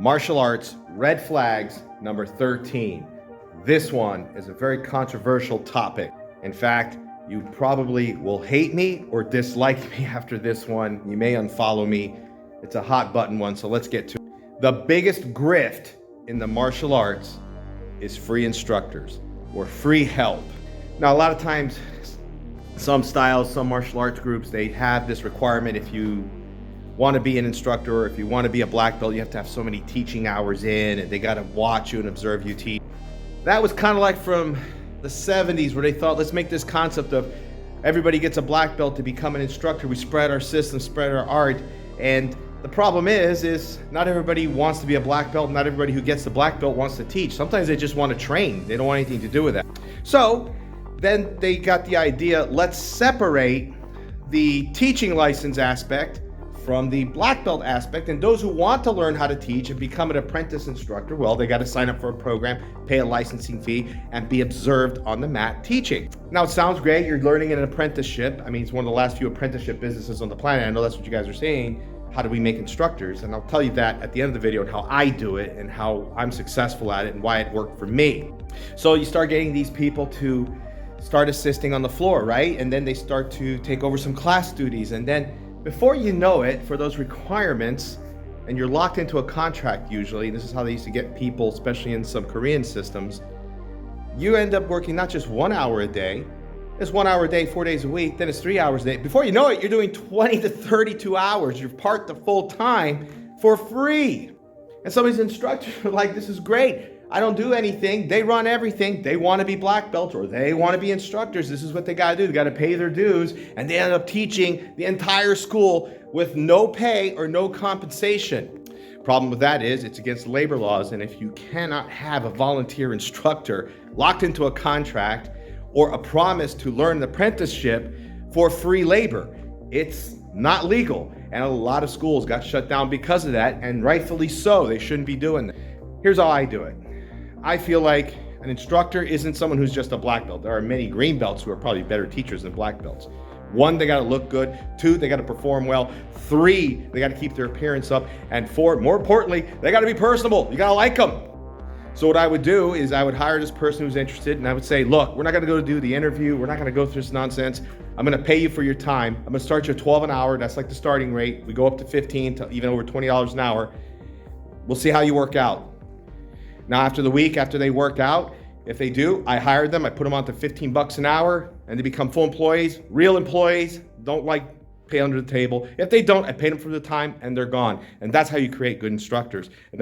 Martial arts, red flags, number 13. This one is a very controversial topic. In fact, you probably will hate me or dislike me after this one. You may unfollow me. It's a hot button one, so let's get to it. The biggest grift in the martial arts is free instructors or free help. Now, a lot of times, some styles, some martial arts groups, they have this requirement. If you want to be an instructor or if you want to be a black belt, you have to have so many teaching hours in, and they got to watch you and observe you teach. That was kind of like from the 70s, where they thought, let's make this concept of everybody gets a black belt to become an instructor. We spread our system, spread our art. And the problem is not everybody wants to be a black belt. Not everybody who gets the black belt wants to teach. Sometimes they just want to train. They don't want anything to do with that. So then they got the idea, let's separate the teaching license aspect from the black belt aspect, and those who want to learn how to teach and become an apprentice instructor, well, they got to sign up for a program, pay a licensing fee, and be observed on the mat teaching. Now, it sounds great. You're learning an apprenticeship. I mean, it's one of the last few apprenticeship businesses on the planet. I know that's what you guys are saying. How do we make instructors? And I'll tell you that at the end of the video, and how I do it and how I'm successful at it and why it worked for me. So you start getting these people to start assisting on the floor, right? And then they start to take over some class duties, and then before you know it, for those requirements, and you're locked into a contract usually, this is how they used to get people, especially in some Korean systems, you end up working not just 1 hour a day, it's 1 hour a day, 4 days a week, then it's 3 hours a day. Before you know it, you're doing 20 to 32 hours. You're part the full time for free. And some of these instructors are like, this is great. I don't do anything. They run everything. They want to be black belts or they want to be instructors. This is what they got to do. They got to pay their dues, and they end up teaching the entire school with no pay or no compensation. Problem with that is it's against labor laws, and if you cannot have a volunteer instructor locked into a contract or a promise to learn an apprenticeship for free labor, it's not legal. And a lot of schools got shut down because of that, and rightfully so. They shouldn't be doing that. Here's how I do it. I feel like an instructor isn't someone who's just a black belt. There are many green belts who are probably better teachers than black belts. 1, they got to look good. 2, they got to perform well. 3, they got to keep their appearance up. And 4, more importantly, they got to be personable. You got to like them. So what I would do is I would hire this person who's interested, and I would say, look, we're not going to go do the interview. We're not going to go through this nonsense. I'm going to pay you for your time. I'm going to start you at $12 an hour. That's like the starting rate. We go up to 15 to even over $20 an hour. We'll see how you work out. Now, after the week, after they work out, if they do, I hire them, I put them on to $15 an hour, and they become full employees, real employees, don't like pay under the table. If they don't, I pay them for the time and they're gone. And that's how you create good instructors. And that's